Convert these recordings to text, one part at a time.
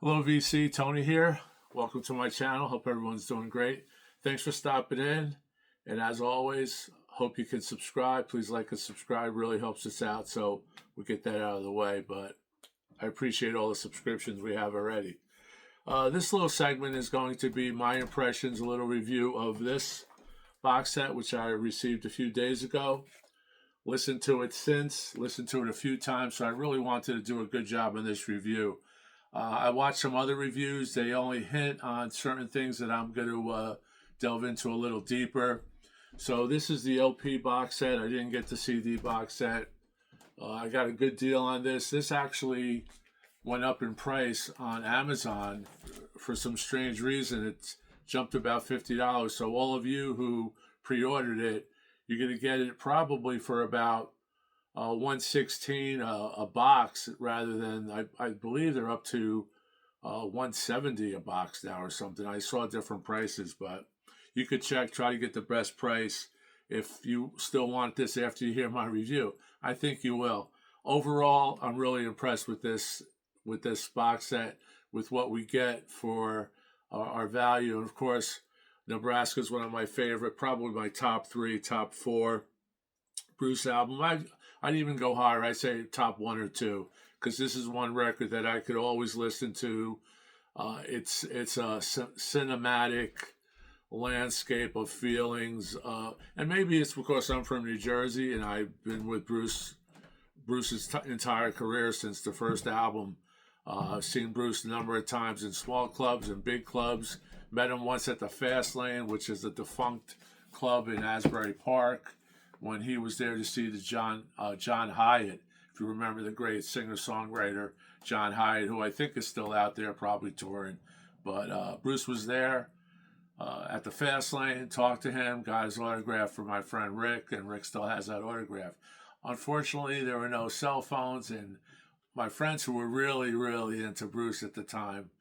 Hello, VC. Tony here. Welcome to my channel. Hope everyone's doing great. Thanks for stopping in. And as always, hope you can subscribe. Please like and subscribe. Really helps us out, so we get that out of the way. But I appreciate all the subscriptions we have already. This little segment is going to be my impressions, a little review of this box set, which I received a few days ago. Listened to it a few times, so I really wanted to do a good job in this review. I watched some other reviews. They only hint on certain things that I'm going to delve into a little deeper. So this is the LP box set. I didn't get the CD box set. I got a good deal on this. This actually went up in price on Amazon for some strange reason. It's jumped about $50. So all of you who pre-ordered it, you're going to get it probably for about $116 a box, rather than I believe they're up to $170 a box now or something. I saw different prices, but you could try to get the best price if you still want this after you hear my review. I think you will. Overall, I'm really impressed with this box set, with what we get for our value. And of course, Nebraska is one of my favorite, probably my top 3, top 4 Bruce album. I'd even go higher. I'd say top 1 or 2, because this is one record that I could always listen to. It's a cinematic landscape of feelings, and maybe it's because I'm from New Jersey and I've been with Bruce's entire career since the first album. I've seen Bruce a number of times in small clubs and big clubs. Met him once at the Fast Lane, which is a defunct club in Asbury Park, when he was there to see the John Hyatt. If you remember the great singer-songwriter John Hyatt, who I think is still out there, probably touring. But Bruce was there at the Fast Lane, talked to him, got his autograph for my friend Rick, and Rick still has that autograph. Unfortunately, there were no cell phones, and my friends who were really, really into Bruce at the time,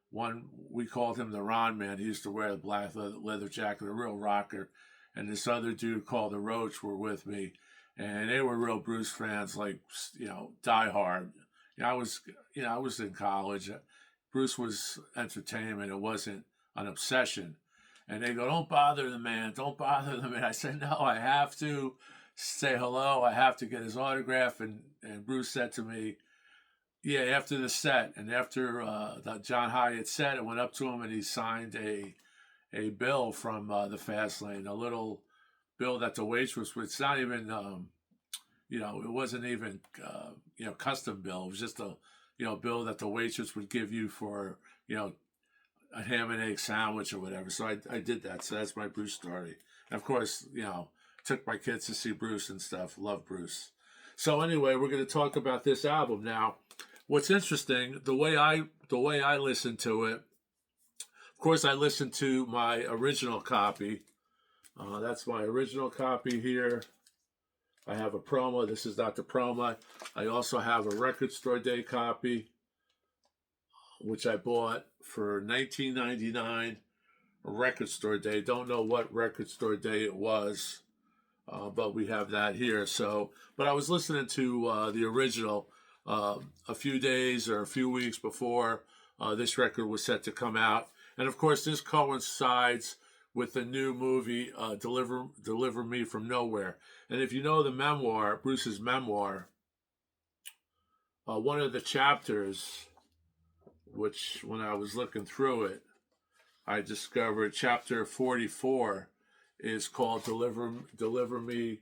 one, we called him the Ron Man. He used to wear the black leather jacket, a real rocker. And this other dude called the Roach were with me, and they were real Bruce fans, like, die hard. I was in college. Bruce was entertainment. It wasn't an obsession. And they go, "Don't bother the man. Don't bother the man." I said, "No, I have to say hello. I have to get his autograph." And Bruce said to me, "Yeah, after the set." And after the John Hyatt set, I went up to him and he signed a bill from the Fast Lane, a little bill that the waitress would. It's not even, it wasn't even, custom bill. It was just a, bill that the waitress would give you for, a ham and egg sandwich or whatever. So I did that. So that's my Bruce story. And of course, took my kids to see Bruce and stuff. Love Bruce. So anyway, we're going to talk about this album now. What's interesting, the way I listened to it. Of course, I listened to my original copy. That's my original copy here. I have a promo. This is not the promo. I also have a Record Store Day copy, which I bought for $19.99. A Record Store Day. Don't know what Record Store Day it was, but we have that here. So, but I was listening to the original a few days or a few weeks before this record was set to come out. And of course, this coincides with the new movie, Deliver Me From Nowhere. And if you know the memoir, Bruce's memoir, one of the chapters, which when I was looking through it, I discovered chapter 44 is called Deliver Me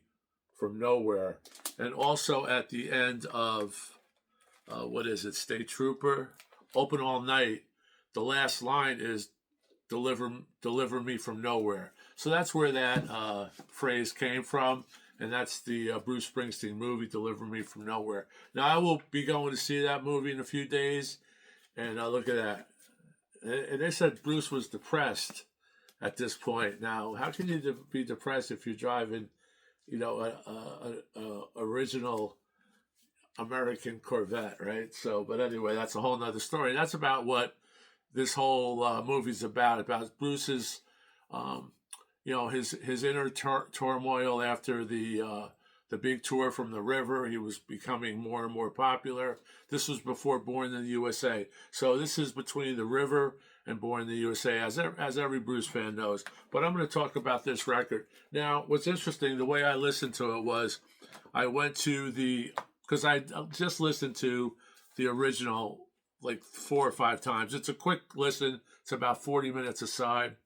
From Nowhere. And also at the end of, State Trooper, Open All Night, the last line is deliver me from nowhere. So that's where that phrase came from, and that's the Bruce Springsteen movie, Deliver Me From Nowhere. Now, I will be going to see that movie in a few days, and look at that. And they said Bruce was depressed at this point. Now, how can you be depressed if you're driving, a original American Corvette, right? So, but anyway, that's a whole nother story. That's about what this whole movie's about Bruce's, his inner turmoil after the the big tour from the river. He was becoming more and more popular. This was before Born in the USA. So this is between the river and Born in the USA, as every Bruce fan knows. But I'm going to talk about this record. Now, what's interesting, the way I listened to it was I went to because I just listened to the original like 4 or 5 times. It's a quick listen. It's about 40 minutes aside.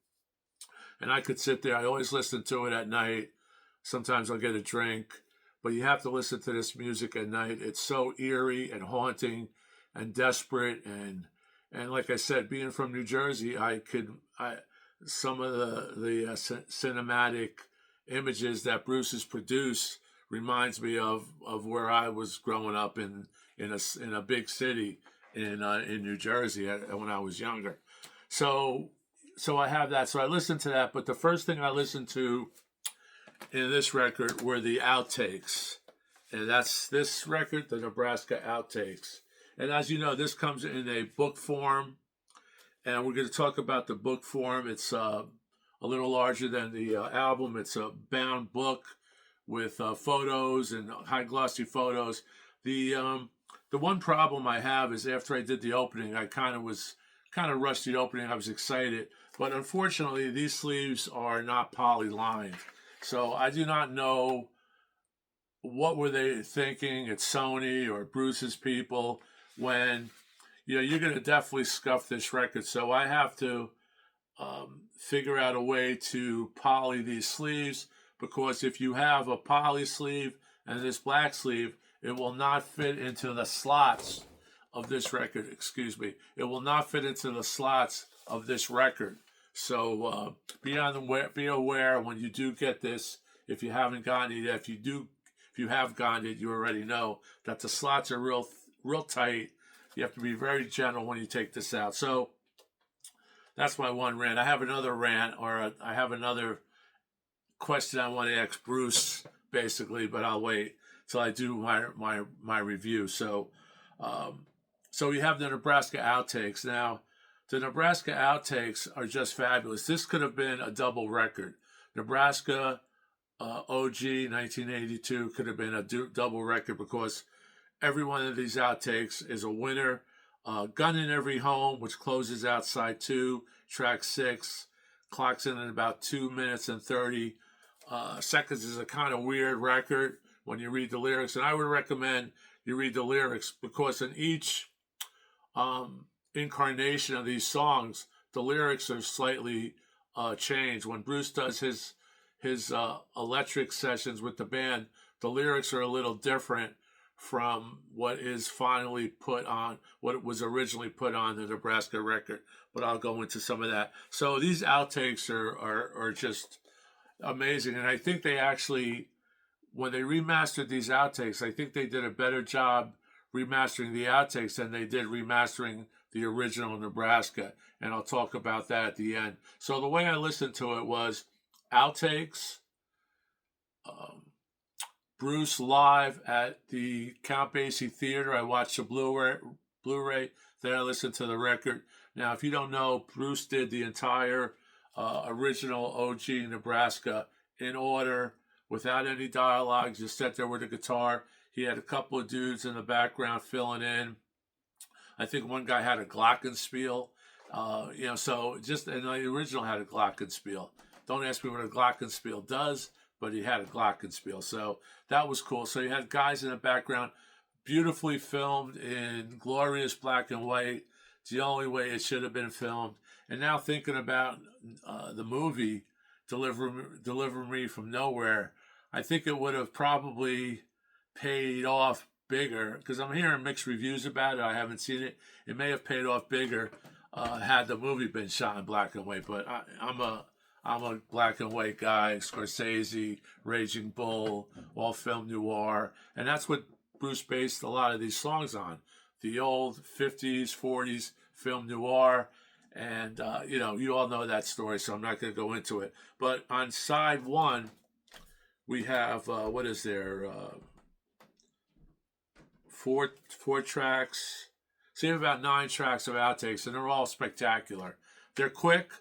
And I could sit there. I always listen to it at night. Sometimes I'll get a drink. But you have to listen to this music at night. It's so eerie and haunting and desperate. And like I said, being from New Jersey, some of the cinematic images that Bruce has produced reminds me of where I was growing up in a big city in New Jersey when I was younger. So I have that. So I listened to that. But the first thing I listened to in this record were the outtakes. And that's this record, the Nebraska Outtakes. And as you know, this comes in a book form. And we're going to talk about the book form. It's a little larger than the album. It's a bound book with photos and high glossy photos. The one problem I have is after I did the opening, I kind of rushed the opening. I was excited. But unfortunately, these sleeves are not poly-lined. So I do not know what were they thinking at Sony or Bruce's people when, you're going to definitely scuff this record. So I have to figure out a way to poly these sleeves, because if you have a poly sleeve and this black sleeve, it will not fit into the slots of this record. It will not fit into the slots of this record. So be aware when you do get this. If you haven't gotten it yet, if you have gotten it, you already know that the slots are real tight. You have to be very gentle when you take this out. So that's my one rant. I have another rant, or I have another question I want to ask Bruce, basically, but I'll wait till I do my review. So we have the Nebraska Outtakes. Now, the Nebraska Outtakes are just fabulous. This could have been a double record. Nebraska OG 1982 could have been a double record, because every one of these outtakes is a winner. Gun in Every Home, which closes out side 2, track 6, clocks in at about 2 minutes and 30 seconds, is a kind of weird record when you read the lyrics. And I would recommend you read the lyrics, because in each incarnation of these songs, the lyrics are slightly changed. When Bruce does his electric sessions with the band, the lyrics are a little different from what is finally put on, what was originally put on the Nebraska record. But I'll go into some of that. So these outtakes are just amazing. And I think they actually, when they remastered these outtakes, I think they did a better job remastering the outtakes than they did remastering the original Nebraska. And I'll talk about that at the end. So the way I listened to it was outtakes, Bruce live at the Count Basie Theater. I watched the Blu-ray, then I listened to the record. Now, if you don't know, Bruce did the entire original OG Nebraska in order, without any dialogue, just sat there with a guitar. He had a couple of dudes in the background filling in. I think one guy had a glockenspiel. So just, and the original had a glockenspiel. Don't ask me what a glockenspiel does, but he had a glockenspiel. So that was cool. So you had guys in the background, beautifully filmed in glorious black and white. It's the only way it should have been filmed. And now thinking about the movie, Deliver Me from Nowhere, I think it would have probably paid off bigger, because I'm hearing mixed reviews about it. I haven't seen it. It may have paid off bigger had the movie been shot in black and white. But I'm a black and white guy. Scorsese, Raging Bull, all film noir, and that's what Bruce based a lot of these songs on. The old 50s, 40s film noir. And, you all know that story, so I'm not going to go into it. But on side 1, we have, what is there? 4 tracks. So you have about 9 tracks of outtakes, and they're all spectacular. They're quick.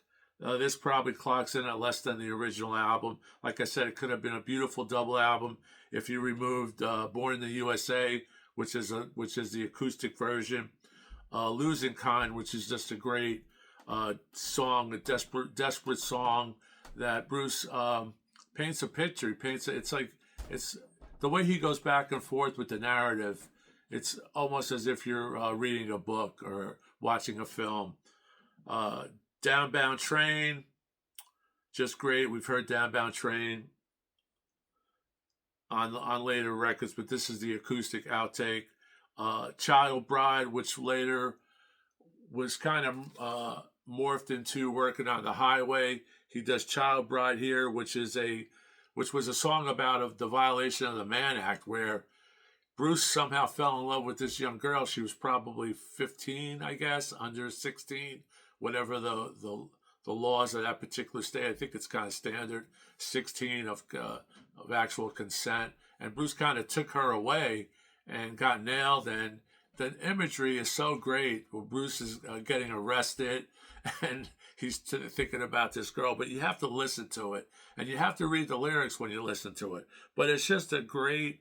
This probably clocks in at less than the original album. Like I said, it could have been a beautiful double album if you removed Born in the USA, which is the acoustic version, Losing Kind, which is just a great song, a desperate song that Bruce paints a picture. He paints it. It's the way he goes back and forth with the narrative. It's almost as if you're reading a book or watching a film. Downbound Train, just great. We've heard Downbound Train on later records, but this is the acoustic outtake. Child Bride, which later was kind of morphed into Working on the Highway. He does Child Bride here, which was a song about the violation of the Mann Act, where Bruce somehow fell in love with this young girl. She was probably 15, I guess, under 16, whatever the laws of that particular state. I think it's kind of standard, 16 of actual consent. And Bruce kind of took her away and got nailed. And the imagery is so great. Well, Bruce is getting arrested and he's thinking about this girl, but you have to listen to it and you have to read the lyrics when you listen to it. But it's just a great,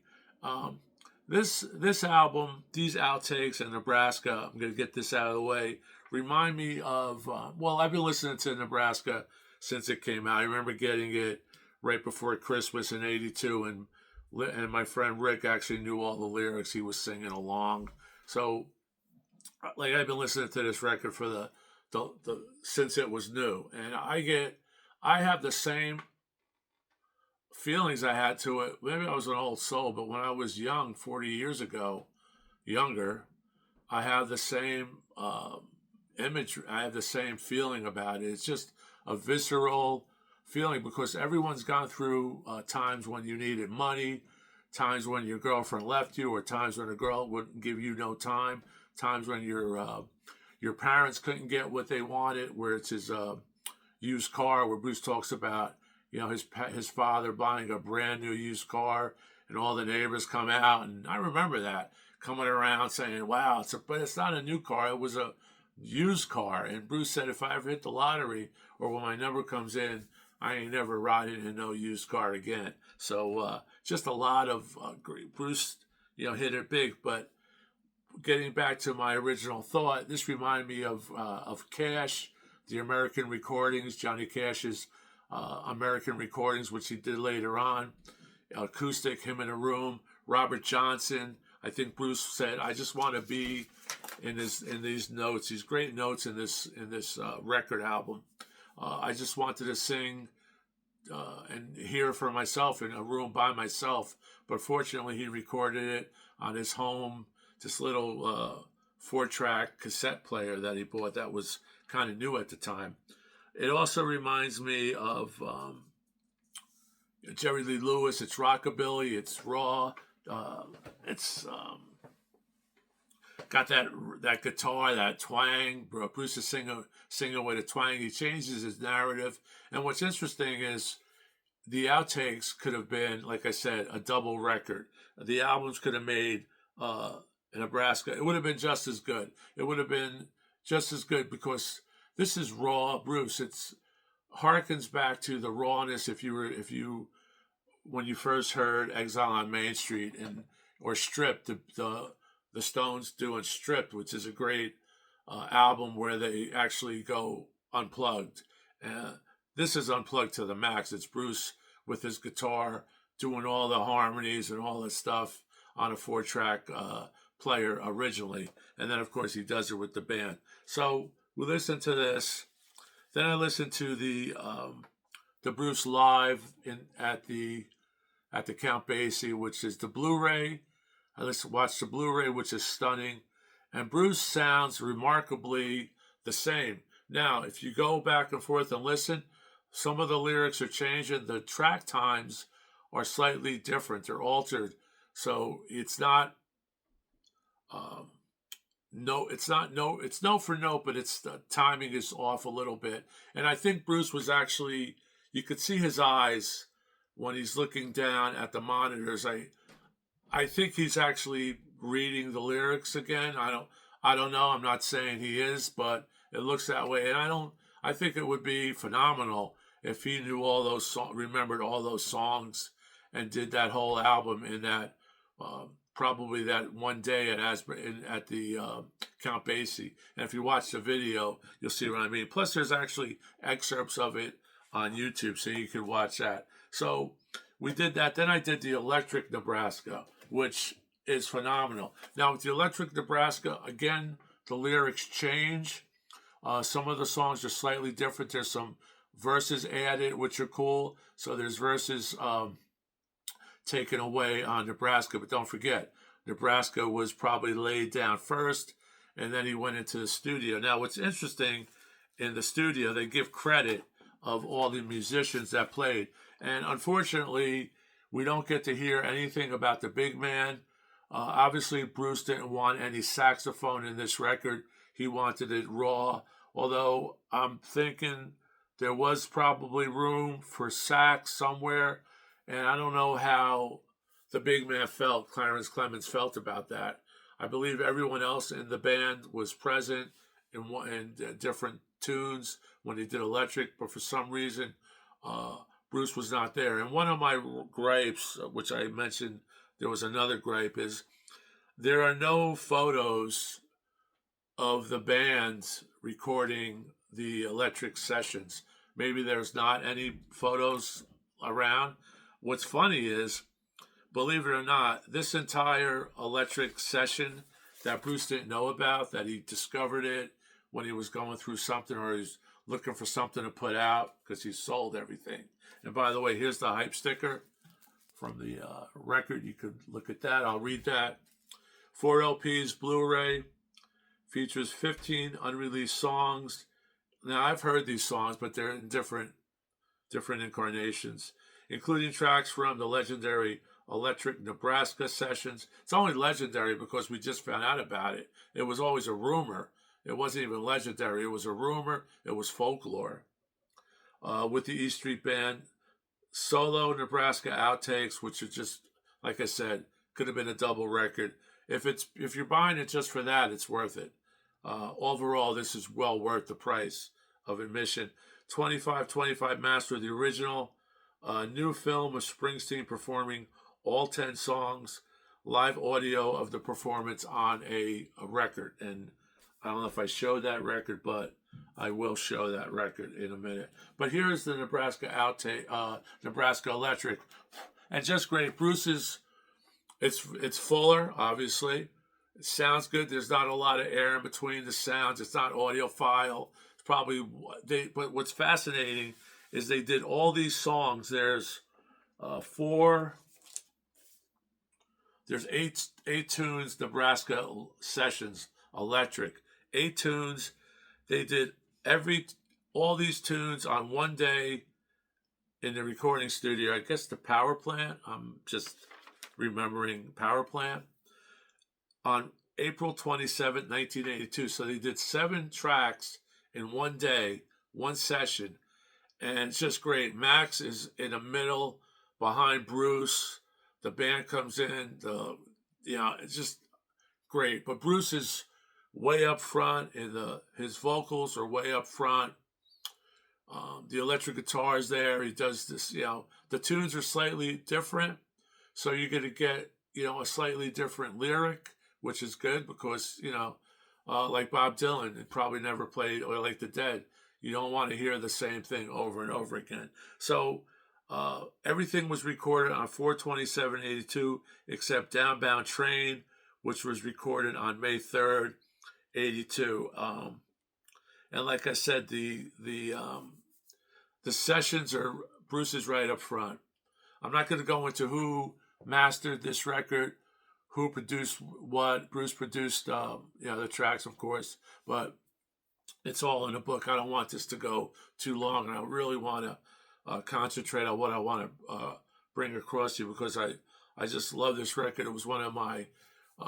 this album, these outtakes in Nebraska, I'm going to get this out of the way, remind me of, I've been listening to Nebraska since it came out. I remember getting it right before Christmas in '82, and my friend Rick actually knew all the lyrics. He was singing along. So, like, I've been listening to this record for the since it was new, and I have the same feelings I had to it. Maybe I was an old soul, but when I was young, 40 years ago, younger, I have the same image. I have the same feeling about it. It's just a visceral feeling because everyone's gone through times when you needed money, times when your girlfriend left you, or times when a girl wouldn't give you no time, times when your parents couldn't get what they wanted, where it's his used car, where Bruce talks about, his father buying a brand new used car, and all the neighbors come out, and I remember that, coming around saying, wow, but it's not a new car, it was a used car. And Bruce said, if I ever hit the lottery, or when my number comes in, I ain't never riding in no used car again. So just a lot of great. Bruce, hit it big. But getting back to my original thought, this reminded me of Cash, the American recordings, Johnny Cash's American recordings, which he did later on. Acoustic, him in a room. Robert Johnson. I think Bruce said, "I just want to be in these notes, these great notes in this record album. I just wanted to sing and hear for myself in a room by myself." But fortunately, he recorded it on his home, this little 4-track cassette player that he bought that was kind of new at the time. It also reminds me of Jerry Lee Lewis. It's rockabilly. It's raw. It's got that guitar, that twang. Bruce is singing with a twang. He changes his narrative. And what's interesting is the outtakes could have been, like I said, a double record. The albums could have made Nebraska. It would have been just as good. It would have been just as good because this is raw Bruce. It's harkens back to the rawness when you first heard Exile on Main Street or Stripped, the Stones doing Stripped, which is a great album where they actually go unplugged. This is unplugged to the max. It's Bruce with his guitar doing all the harmonies and all this stuff on a 4-track player originally. And then, of course, he does it with the band. So we listen to this. Then I listen to the Bruce live at the Count Basie, which is the Blu-ray. I watched the Blu-ray, which is stunning. And Bruce sounds remarkably the same. Now, if you go back and forth and listen, some of the lyrics are changing. The track times are slightly different. They're altered. So it's not it's note for note, but the timing is off a little bit. And I think Bruce was actually, you could see his eyes when he's looking down at the monitors. I think he's actually reading the lyrics again. I don't know. I'm not saying he is, but it looks that way. And I think it would be phenomenal if he knew all those remembered all those songs and did that whole album in that probably that one day at the Count Basie. And if you watch the video, you'll see what I mean. Plus, there's actually excerpts of it on YouTube, so you can watch that. So we did that. Then I did the Electric Nebraska, which is phenomenal. Now with the Electric Nebraska, again, the lyrics change. Some of the songs are slightly different. There's some verses added, which are cool. So there's verses taken away on Nebraska. But don't forget, Nebraska was probably laid down first, and then he went into the studio. Now, what's interesting, in the studio, they give credit of all the musicians that played. And unfortunately, we don't get to hear anything about the big man. Obviously, Bruce didn't want any saxophone in this record. He wanted it raw. Although I'm thinking there was probably room for sax somewhere. And I don't know how the big man felt, Clarence Clemens felt about that. I believe everyone else in the band was present in different tunes when he did Electric, but for some reason, Bruce was not there. And one of my gripes, which I mentioned, there was another gripe, is there are no photos of the band recording the Electric sessions. Maybe there's not any photos around. What's funny is, believe it or not, this entire Electric session that Bruce didn't know about, that he discovered it when he was going through something or he's looking for something to put out because he sold everything. And by the way, here's the hype sticker from the record. You could look at that. I'll read that. 4 LPs, Blu-ray, features 15 unreleased songs. Now, I've heard these songs, but they're in different incarnations, including tracks from the legendary Electric Nebraska sessions. It's only legendary because we just found out about it. It was always a rumor. It wasn't even legendary. It was a rumor. It was folklore. With the E Street Band, solo Nebraska outtakes, which are just, like I said, could have been a double record. If you're buying it just for that, it's worth it. Overall, this is well worth the price of admission. 25 master of the original. New film of Springsteen performing all 10 songs. Live audio of the performance on a record. And I don't know if I showed that record, but I will show that record in a minute. But here's the Nebraska outtake, Nebraska Electric. And just great. Bruce's, it's fuller, obviously. It sounds good. There's not a lot of air in between the sounds. It's not audiophile. It's probably, but what's fascinating is they did all these songs. There's eight tunes, Nebraska sessions, Electric. 8 tunes. They did all these tunes on one day in the recording studio. I guess the power plant. I'm just remembering power plant. On April 27, 1982. So they did 7 tracks in one day, one session. And it's just great. Max is in the middle behind Bruce. The band comes in. It's just great. But Bruce is way up front, and his vocals are way up front. The electric guitar is there. He does this, the tunes are slightly different. So you're going to get, a slightly different lyric, which is good because, like Bob Dylan, it probably never played, or like the Dead. You don't want to hear the same thing over and over again. So everything was recorded on 4/27/82 except Downbound Train, which was recorded on May 3rd, 82. And like I said, the sessions are, Bruce is right up front. I'm not going to go into who mastered this record, who produced what. Bruce produced, the tracks, of course, but it's all in the book. I don't want this to go too long, and I really want to concentrate on what I want to bring across to you because I just love this record. It was one of my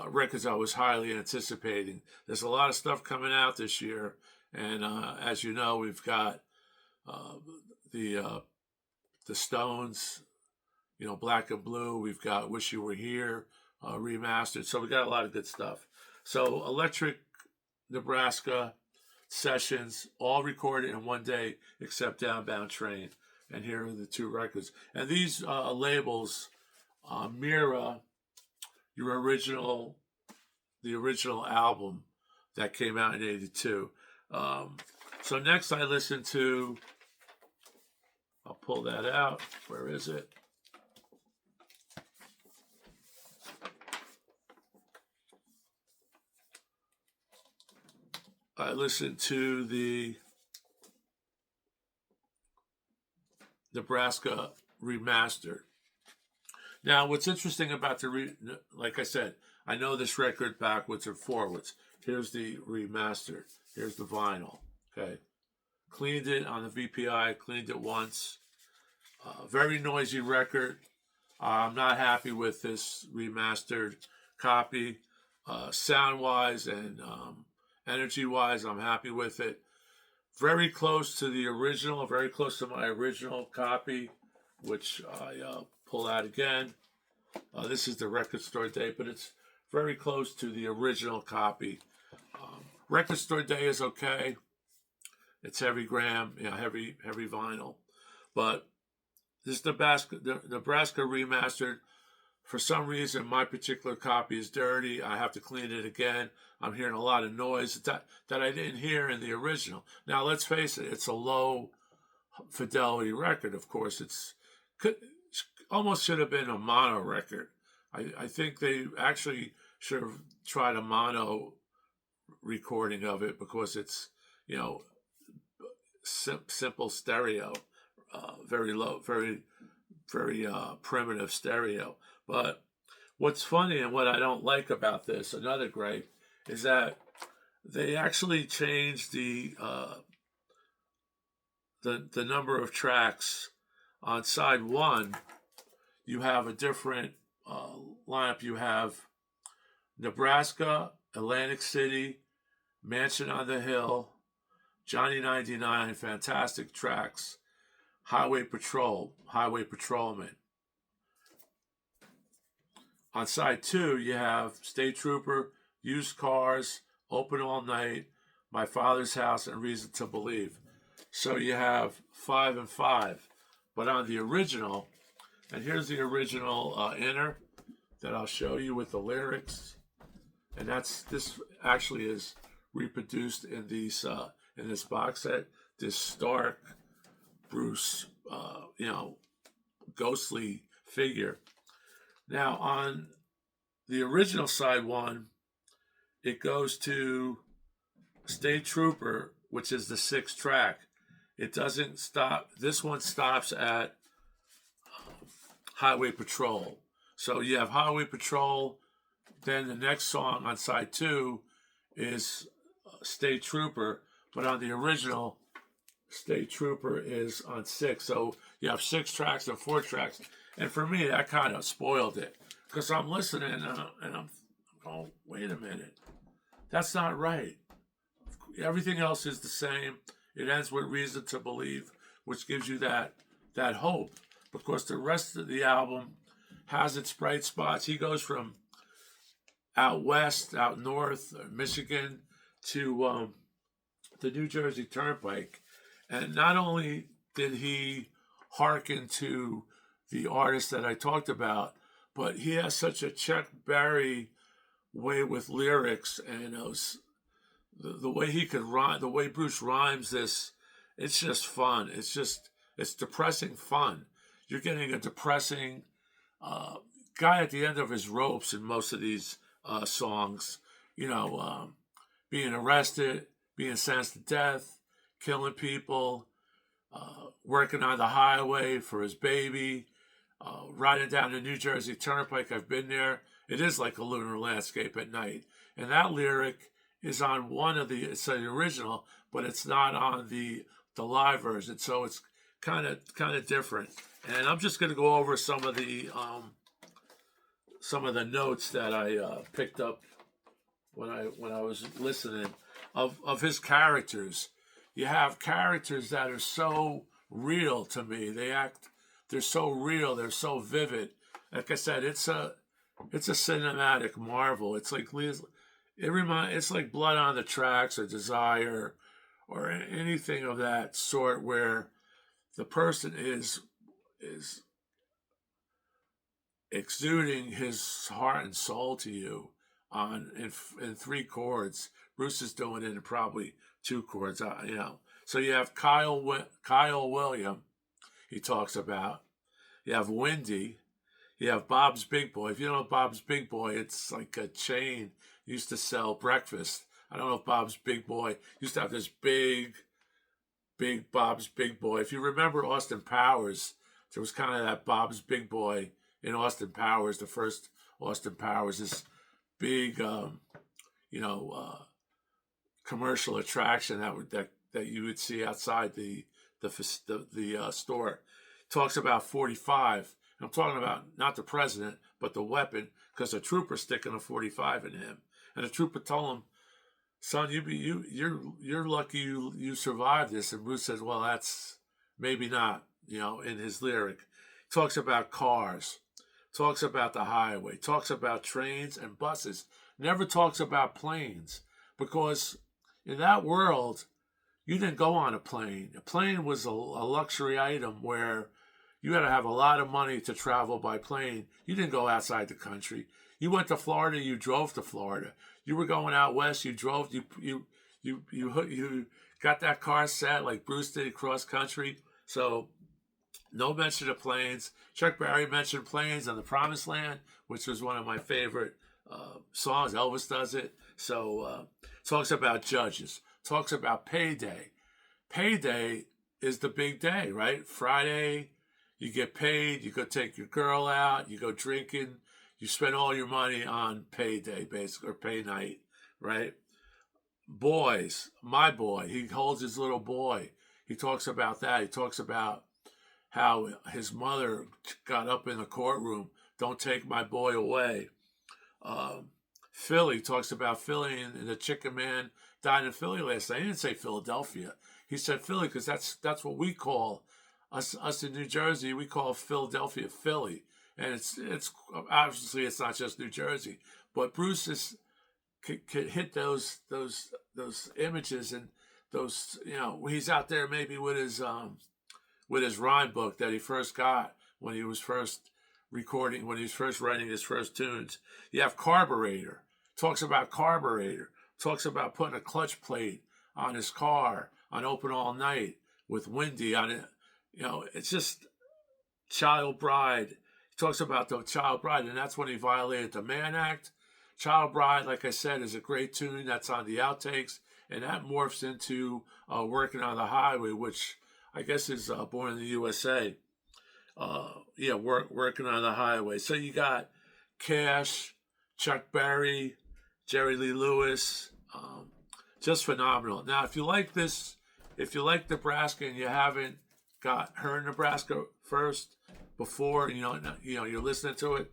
records I was highly anticipating. There's a lot of stuff coming out this year, and as you know, we've got the Stones, Black and Blue. We've got Wish You Were Here remastered. So we got a lot of good stuff. So Electric Nebraska sessions, all recorded in one day except Downbound Train. And here are the 2 records. And these labels mirror your the original album that came out in '82. So next I listened to, I'll pull that out. Where is it? I listened to the Nebraska remastered. Now, what's interesting about like I said, I know this record backwards and forwards. Here's the remastered. Here's the vinyl. Okay. Cleaned it on the VPI, cleaned it once. Very noisy record. I'm not happy with this remastered copy. Sound-wise and energy-wise, I'm happy with it. Very close to the original, very close to my original copy, which I pull out again. This is the Record Store Day, but it's very close to the original copy. Record Store Day is okay. It's heavy gram, heavy vinyl. But this Nebraska remastered, for some reason, my particular copy is dirty. I have to clean it again. I'm hearing a lot of noise that I didn't hear in the original. Now, let's face it, it's a low fidelity record. Of course, almost should have been a mono record. I think they actually should have tried a mono recording of it, because it's, simple stereo, very low, very primitive stereo. But what's funny and what I don't like about this, another gripe, is that they actually changed the number of tracks. On side one, you have a different lineup. You have Nebraska, Atlantic City, Mansion on the Hill, Johnny 99, fantastic tracks, Highway Patrolman. On side two, you have State Trooper, Used Cars, Open All Night, My Father's House, and Reason to Believe. So you have 5 and 5. But on the original, and here's the original inner that I'll show you with the lyrics. And this actually is reproduced in this box set. This stark Bruce, ghostly figure. Now, on the original side one, it goes to State Trooper, which is the 6th track. It doesn't stop. This one stops at Highway Patrol. So you have Highway Patrol. Then the next song on side 2 is State Trooper. But on the original, State Trooper is on 6. So you have 6 tracks and 4 tracks. And for me, that kind of spoiled it. Because I'm listening and I'm going, wait a minute. That's not right. Everything else is the same. It ends with Reason to Believe, which gives you that hope. Because the rest of the album has its bright spots. He goes from out west, out north, Michigan, to the New Jersey Turnpike. And not only did he hearken to the artist that I talked about, but he has such a Chuck Berry way with lyrics, and the way he could rhyme, the way Bruce rhymes this, it's just fun. It's depressing fun. You're getting a depressing guy at the end of his ropes in most of these songs. Being arrested, being sentenced to death, killing people, working on the highway for his baby, riding down the New Jersey Turnpike. I've been there. It is like a lunar landscape at night. And that lyric is on it's the original, but it's not on the live version. So it's kind of different. And I'm just going to go over some of the notes that I picked up when I was listening of his characters. You have characters that are so real to me. They're so real. They're so vivid. Like I said, it's a cinematic marvel. It's like it's like Blood on the Tracks or Desire or anything of that sort, where the person is exuding his heart and soul to you in 3 chords. Bruce is doing it in probably 2 chords, So you have Kyle William, he talks about. You have Wendy. You have Bob's Big Boy. If you don't know Bob's Big Boy, it's like a chain. Used to sell breakfast. I don't know if Bob's Big Boy used to have this big Bob's Big Boy. If you remember Austin Powers, there was kind of that Bob's Big Boy in Austin Powers, the first Austin Powers, this big, commercial attraction that you would see outside the store. Talks about 45. I'm talking about not the president, but the weapon, because a trooper sticking a 45 in him, and the trooper told him, "Son, you're lucky you survived this." And Bruce says, "Well, that's maybe not." In his lyric, talks about cars, talks about the highway, talks about trains and buses. Never talks about planes, because in that world, you didn't go on a plane. A plane was a luxury item where you had to have a lot of money to travel by plane. You didn't go outside the country. You went to Florida. You drove to Florida. You were going out west. You drove. You got that car set like Bruce did cross country. So no mention of planes. Chuck Berry mentioned planes on the Promised Land, which was one of my favorite songs. Elvis does it. So talks about judges. Talks about payday. Payday is the big day, right? Friday, you get paid. You go take your girl out. You go drinking. You spend all your money on payday, basically, or pay night, right? Boys, my boy, he holds his little boy. He talks about that. He talks about how his mother got up in the courtroom. "Don't take my boy away." Philly talks about Philly, and the Chicken Man died in Philly last night. He didn't say Philadelphia. He said Philly because that's what we call us in New Jersey. We call Philadelphia Philly, and it's obviously it's not just New Jersey, but Bruce could hit those images, and those, he's out there maybe with his rhyme book that he first got when he was first recording, when he was first writing his first tunes. You have Carburetor. Talks about Carburetor. Talks about putting a clutch plate on his car on Open All Night with Wendy on it. It's just Child Bride. He talks about the Child Bride, and that's when he violated the Mann Act. Child Bride, like I said, is a great tune that's on the outtakes, and that morphs into Working on the Highway, which I guess is Born in the USA. Working on the Highway. So you got Cash, Chuck Berry, Jerry Lee Lewis, just phenomenal. Now, if you like Nebraska and you haven't heard Nebraska first before, you're listening to it,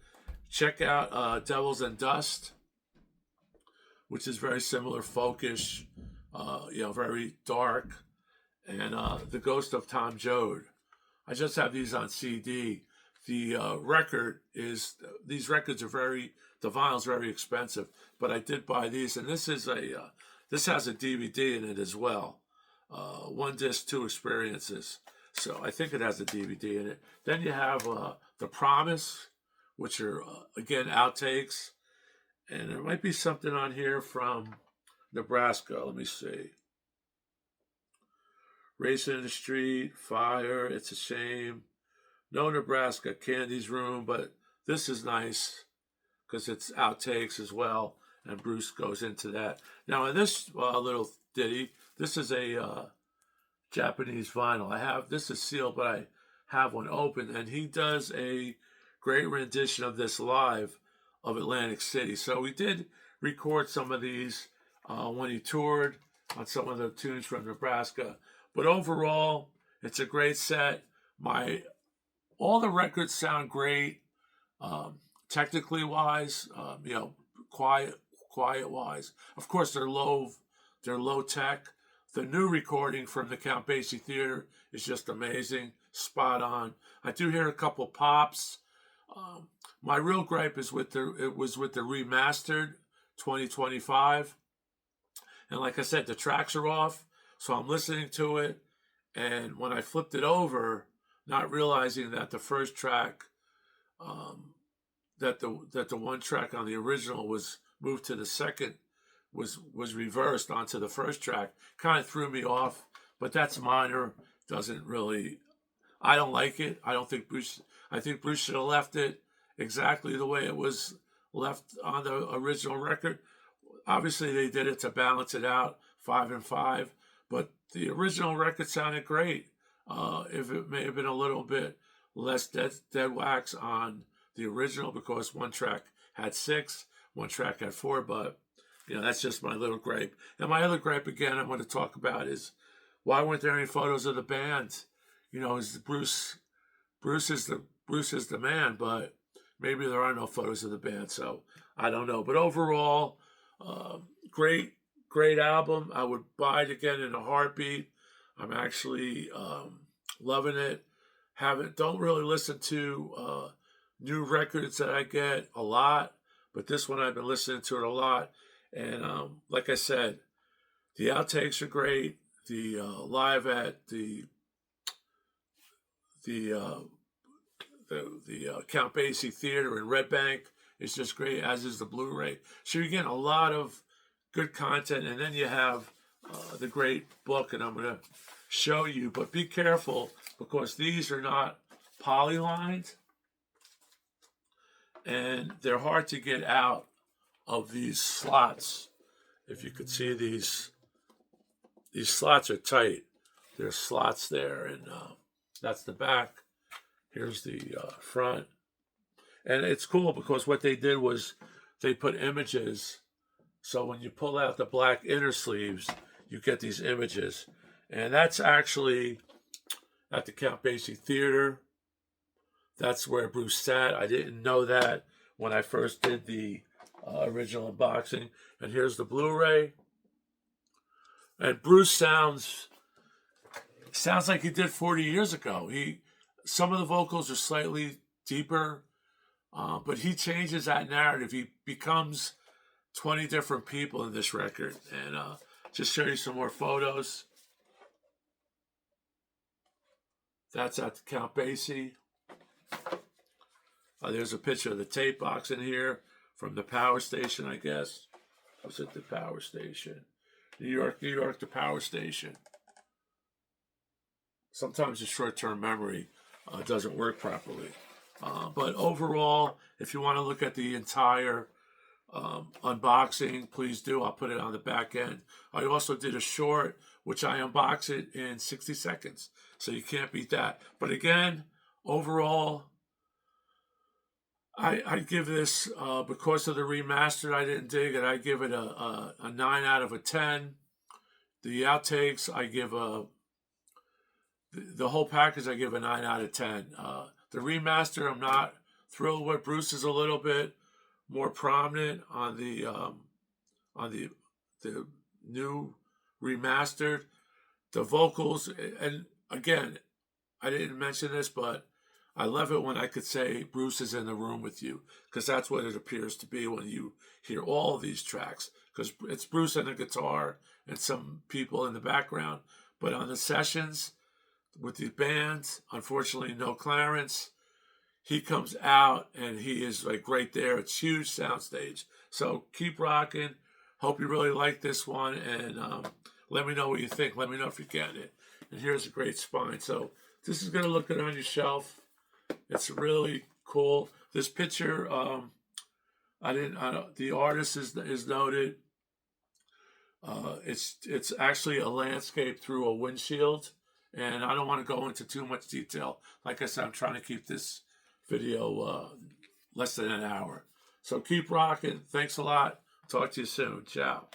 check out Devils and Dust, which is very similar, folkish, very dark, and The Ghost of Tom Joad. I just have these on CD. The these records are the vinyl's very expensive, but I did buy these, and this has a DVD in it as well. 1 disc, 2 experiences. So I think it has a DVD in it. Then you have The Promise, which are, again, outtakes. And there might be something on here from Nebraska. Let me see. Racing in the Street, Fire, It's a Shame. No Nebraska, Candy's Room, but this is nice because it's outtakes as well, and Bruce goes into that. Now, in this little ditty, this is a Japanese vinyl. This is sealed, but I have one open, and he does a great rendition of this live of Atlantic City. So we did record some of these when he toured on some of the tunes from Nebraska. But overall, it's a great set. All the records sound great, technically wise, quiet wise. Of course, they're low tech. The new recording from the Count Basie Theater is just amazing, spot on. I do hear a couple pops. My real gripe is with the remastered 2025, and like I said, the tracks are off. So I'm listening to it, and when I flipped it over, not realizing that the first track the one track on the original was moved to the second, was reversed onto the first track. Kind of threw me off, but that's minor. Doesn't really. I don't like it. I think Bruce should have left it exactly the way it was left on the original record. Obviously, they did it to balance it out, 5 and 5. But the original record sounded great. If it may have been a little bit less dead wax on the original, because one track had 6, one track had 4. But that's just my little gripe. And my other gripe, again, I'm going to talk about is, why weren't there any photos of the band? Is Bruce is the man, but maybe there are no photos of the band, so I don't know. But overall, great album. I would buy it again in a heartbeat. I'm actually loving it. Don't really listen to new records that I get a lot, but this one I've been listening to it a lot. And like I said, the outtakes are great. The live at the Count Basie Theater in Red Bank is just great, as is the Blu-ray. So you're getting a lot of good content, and then you have the great book, and I'm going to show you. But be careful, because these are not polylined, and they're hard to get out of these slots. If you could see these slots are tight. There's slots there, and that's the back. Here's the front. And it's cool because what they did was they put images. So when you pull out the black inner sleeves, you get these images. And that's actually at the Count Basie Theater. That's where Bruce sat. I didn't know that when I first did the original unboxing. And here's the Blu-ray. And Bruce sounds like he did 40 years ago. Some of the vocals are slightly deeper, but he changes that narrative. He becomes 20 different people in this record. And just show you some more photos. That's at the Count Basie. There's a picture of the tape box in here from the power station, I guess. Was it the power station? New York, the power station. Sometimes the short-term memory doesn't work properly. But overall, if you want to look at the entire unboxing, please do. I'll put it on the back end. I also did a short, which I unbox it in 60 seconds. So you can't beat that. But again, overall, I give this, because of the remastered, I didn't dig it. I give it a 9 out of a 10. The outtakes, I give the whole package, I give a 9 out of 10. The remaster, I'm not thrilled with. Bruce is a little bit more prominent on the new remastered. The vocals, and again, I didn't mention this, but I love it when I could say Bruce is in the room with you, because that's what it appears to be when you hear all of these tracks, because it's Bruce and a guitar and some people in the background. But on the sessions with the band, unfortunately, no Clarence. He comes out and he is like right there. It's huge soundstage. So keep rocking. Hope you really like this one, and let me know what you think. Let me know if you get it. And here's a great spine. So this is going to look good on your shelf. It's really cool. This picture, the artist is noted. It's actually a landscape through a windshield, and I don't want to go into too much detail. Like I said, I'm trying to keep this video less than an hour. So keep rocking. Thanks a lot. Talk to you soon. Ciao.